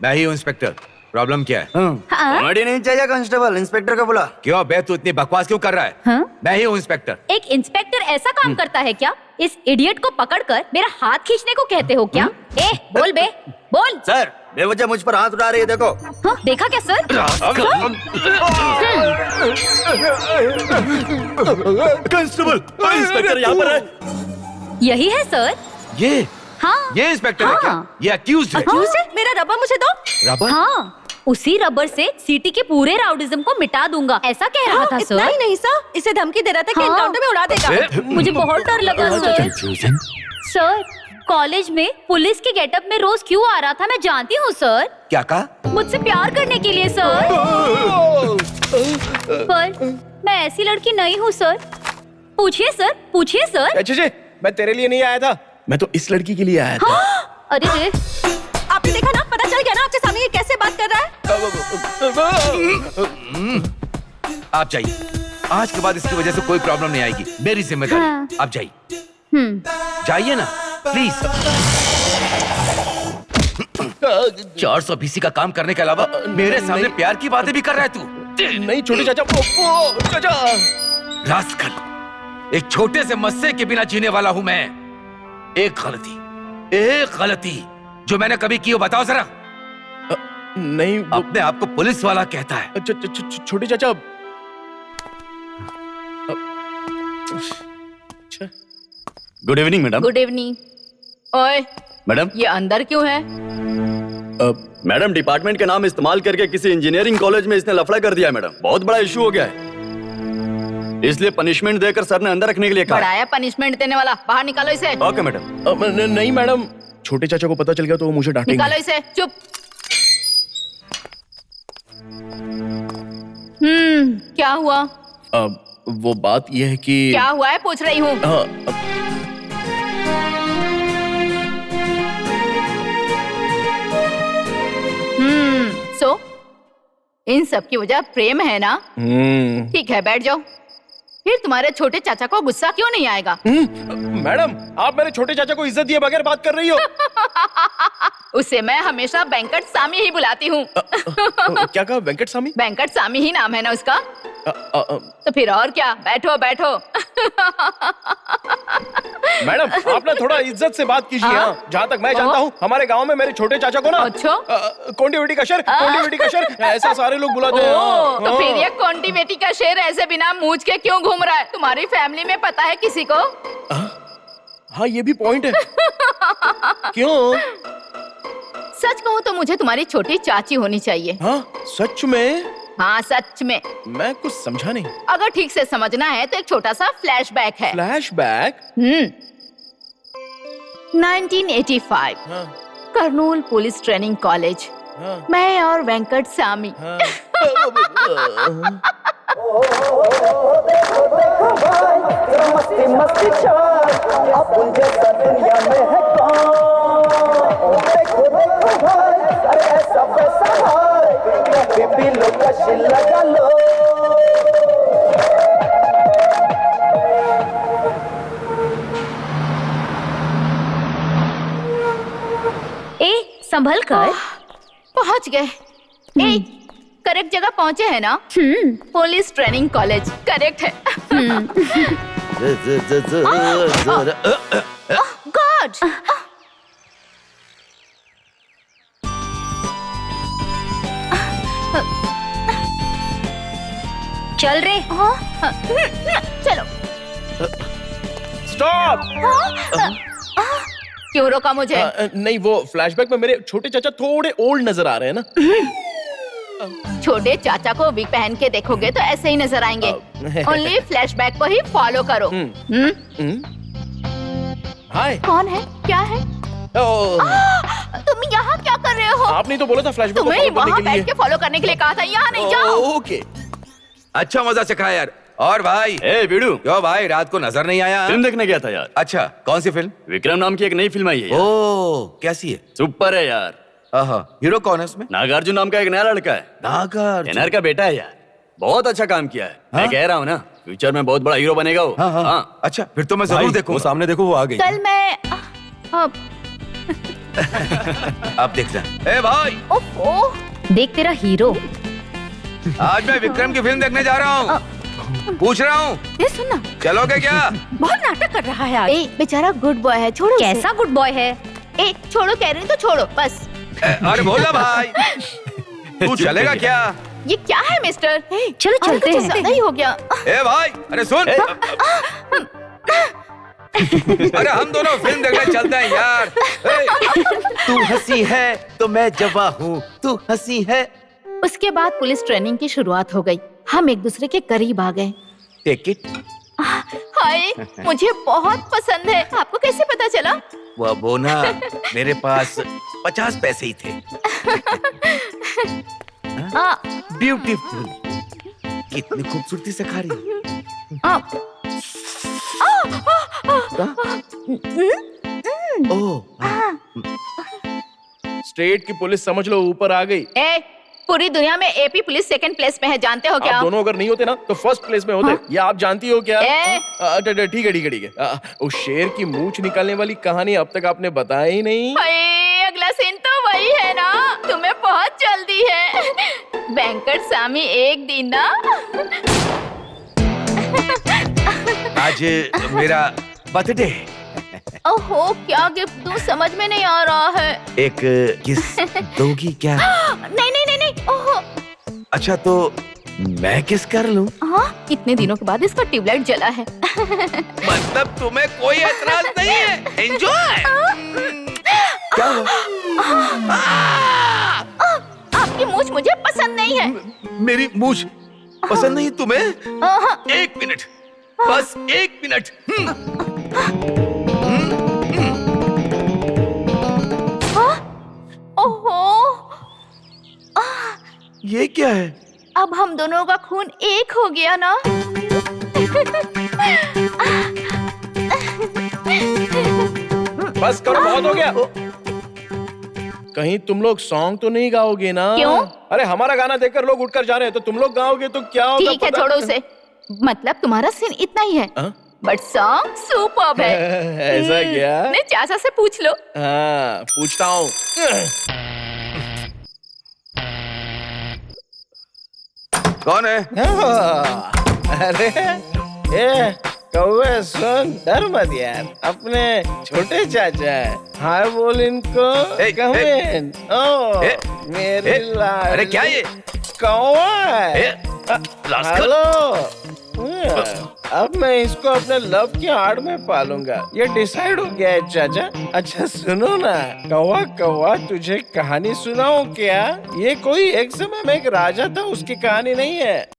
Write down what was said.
मैं ही हूँ inspector. Problem क्या है? कॉमेडी नहीं चाहिए कांस्टेबल, इंस्पेक्टर को बुला। क्यों बे, तू इतनी बकवास क्यों कर रहा है? मैं ही हूँ इंस्पेक्टर। एक इंस्पेक्टर ऐसा काम करता है क्या? इस इडियट को पकड़कर मेरा हाथ खींचने को कहते हो क्या? ए, बोल बे, बोल। सर, बेवजह मुझ पर हाथ उठा रही है, देखो। हाँ, देखा क्या सर? कांस्टेबल, इंस्पेक्टर यहाँ पर है। यही है सर। ये हाँ, ये इंस्पेक्टर है क्या? हाँ। ये अक्यूज्ड है। Accused है? मेरा रबर मुझे दो। रबर? हाँ, उसी रबर से सिटी के पूरे राउडिज्म को मिटा दूंगा, ऐसा कह रहा था सर। इतना ही नहीं सर, इसे धमकी दे रहा था कि हाँ। एनकाउंटर में उड़ा देगा। मुझे बहुत डर लगा सर। सर, कॉलेज में पुलिस के गेटअप में रोज क्यों आ रहा था मैं जानती हूँ सर। क्या कहा? मुझसे प्यार करने के लिए सर। पर मैं ऐसी लड़की नहीं हूँ सर। पूछिए सर, पूछिए सर। अच्छे, मैं तेरे लिए नहीं आया था, मैं तो इस लड़की के लिए आया था। अरे रे, आपने देखा ना, पता चल गया ना आपके सामने ये कैसे बात कर रहा है। आप जाइए, आज के बाद इसकी वजह से कोई प्रॉब्लम नहीं आएगी, मेरी जिम्मेदारी। हाँ। आप जाइए, जाइए ना प्लीज। 420 का काम करने के अलावा मेरे सामने प्यार की बातें भी कर रहा है तू। नहीं छोटे चाचा, चाचा। रास्कल, एक छोटे से मस्से के बिना जीने वाला हूं मैं। एक गलती जो मैंने कभी की हो बताओ जरा। नहीं, अपने आप को पुलिस वाला कहता है। छोटे चाचा। Good evening madam. Good evening. ओए मैडम, ये अंदर क्यों है? मैडम, डिपार्टमेंट का नाम इस्तेमाल करके किसी इंजीनियरिंग कॉलेज में इसने लफड़ा कर दिया है मैडम। बहुत बड़ा इशू हो गया है, इसलिए पनिशमेंट देकर सर ने अंदर रखने के लिए कहा। बढ़ाया पनिशमेंट देने वाला, बाहर निकालो इसे। Okay madam. नहीं मैडम, छोटे चाचा को पता चल गया तो वो मुझे डांटेंगे। निकालो इसे, चुप। क्या हुआ? वो बात ये है कि क्या हुआ है पूछ रही हूँ। सो इन सब की वजह प्रेम है ना? ठीक है, बैठ जाओ। फिर तुम्हारे छोटे चाचा को गुस्सा क्यों नहीं आएगा? मैडम, आप मेरे छोटे चाचा को इज्जत दिए बगैर बात कर रही हो। उसे मैं हमेशा वेंकट सामी ही बुलाती हूँ। क्या कहा? वेंकट सामी? वेंकट सामी ही नाम है ना उसका। तो फिर और क्या, बैठो बैठो। मैडम, आप ना थोड़ा इज्जत से बात कीजिए। हाँ, जहाँ तक मैं जानता हूँ हमारे गांव में मेरे छोटे चाचा को ना कोंडी बेटी का शेर, कोंडी बेटी का शेर, ऐसा सारे लोग बुलाते हैं। तो फिर ये कोंडी बेटी का शेर ऐसे बिना मूंछ के क्यों घूम रहा है? तुम्हारी फैमिली में पता है किसी को? हाँ, ये भी पॉइंट है। क्यों? सच कहूँ तो मुझे तुम्हारी छोटी चाची होनी चाहिए। हाँ, सच में? हाँ, सच में। मैं कुछ समझा नहीं। अगर ठीक से समझना है तो एक छोटा सा फ्लैशबैक है। Flashback? 1985, Kurnool police training college. मैं और वेंकट सामी। मस्ती मस्ती चाल अपन जैसा दुनिया में है कौन। देखो देखो भाई, अरे ऐसा वैसा हाय, बीबी लो कश लगा लो। ए, संभल कर। पहुंच गए। ए, करेक्ट जगह पहुंचे हैं ना? पुलिस ट्रेनिंग कॉलेज करेक्ट है। गॉड! चल रे। चलो। स्टॉप! क्यों रोका मुझे? नहीं, वो फ्लैशबैक में मेरे छोटे चाचा थोड़े ओल्ड नजर आ रहे हैं ना। छोटे चाचा को विग पहन के देखोगे तो ऐसे ही नजर आएंगे। ओनली फ्लैशबैक को ही फॉलो करो। हाय। कौन है? क्या है? तुम यहाँ क्या कर रहे हो? आपने तो बोला था फ्लैशबैक को तुम्हें फॉलो करने वहाँ के लिए। बैठ के फॉलो करने के लिए कहा था, यहाँ नहीं, जाओ। ओके। अच्छा मजा सिखाया यार। और भाई, ए बीड़ू, क्यों भाई रात को नजर नहीं आया? फिल्म देखने गया था यार। अच्छा, कौन सी फिल्म? विक्रम नाम की एक नई फिल्म आई है यार। ओह, कैसी है? सुपर है यार। हीरो कौन है उसमें? नागार्जुन नाम का एक नया लड़का है। नागार्जुन? एनआर का बेटा है यार। बहुत अच्छा काम किया है। मैं कह रहा हूँ ना, फ्यूचर में बहुत बड़ा हीरो बनेगा वो। हाँ। अच्छा, फिर तो मैं जरूर देखूंगा। वो सामने देखो, वो आ गई। कल मैं अब देखना। ए भाई, ओफो, देख तेरा हीरो। आज मैं विक्रम की फिल्म देखने जा रहा हूँ। पूछ रहा हूँ, ये सुनना, चलोगे क्या? बहुत नाटक कर रहा है आज। ए बेचारा गुड बॉय है, छोड़ो उसे। कैसा गुड बॉय है? ए छोड़ो, कह रही हूँ तो छोड़ो बस। अरे बोला भाई, तू चलेगा क्या? ये क्या है मिस्टर? चलो चलते कुछ हैं। ज्यादा ही हो गया। ए भाई, अरे सुन। अरे हम दोनों फिल्म देखने चलते हैं यार। तू हंसी है तो मैं जवा हूँ, तू हंसी है। उसके बाद पुलिस ट्रेनिंग की शुरुआत हो गई। हम एक दूसरे के करीब आ गए। Take it. हाय, मुझे बहुत पसंद है। आपको कैसे पता चला? वो ना, मेरे पास 50 पैसे ही थे। ब्यूटीफुल, कितनी खूबसूरती से खा रही है। स्टेट की पुलिस समझ लो ऊपर आ गई। ए, पूरी दुनिया में एपी पुलिस सेकंड प्लेस में है, जानते हो क्या? आप दोनों अगर नहीं होते ना तो फर्स्ट प्लेस में होते। ये आप जानती हो क्या? ए! ठीक है। उस शेर की मूंछ निकालने वाली कहानी अब तक आपने बताया ही नहीं। हाय, अगला सीन तो वही है ना। तुम्हें बहुत जल्दी है। बैंकर सामी एक दिन ना। आज मेरा बर्थडे। ओहो, क्या गिफ्ट दूं समझ में नहीं आ रहा है। एक किस दोगी क्या? नहीं। ओहो, अच्छा तो मैं किस कर लूं? हाँ, इतने दिनों के बाद इसका ट्यूबलाइट जला है। मतलब तुम्हें कोई एतराज नहीं है? एंजॉय। क्या हुआ? आपकी मूंछ मुझे पसंद नहीं है। मेरी मूछ पसंद नहीं तुम्हें? आहा, 1 मिनट, बस 1 मिनट। ओहो, ये क्या है? अब हम दोनों का खून एक हो गया ना। बस करो, बहुत हो गया। कहीं तुम लोग सॉन्ग तो नहीं गाओगे ना? क्यों? अरे हमारा गाना देखकर लोग उठकर जा रहे हैं तो तुम लोग गाओगे तो क्या होगा? ठीक है, छोड़ो उसे। मतलब तुम्हारा सीन इतना ही है, हाँ? बट सॉन्ग सुपर्ब है। ऐसा क्या? नहीं, चाचा से पूछ लो। हाँ, पूछता हूँ। कौन है? अरे ए कौवे सुन, डर मत यार, अपने छोटे चाचा है। हाय बोल इनको। कम इन। ओ मेरे लाल। अरे क्या ये? कौवा है। रास्कल। हेलो। अब मैं इसको अपने लव की आड़ में पालूंगा, ये डिसाइड हो गया है चाचा। अच्छा सुनो ना, कौवा कौवा तुझे कहानी सुनाऊं क्या? ये कोई एक समय में एक राजा था, उसकी कहानी नहीं है।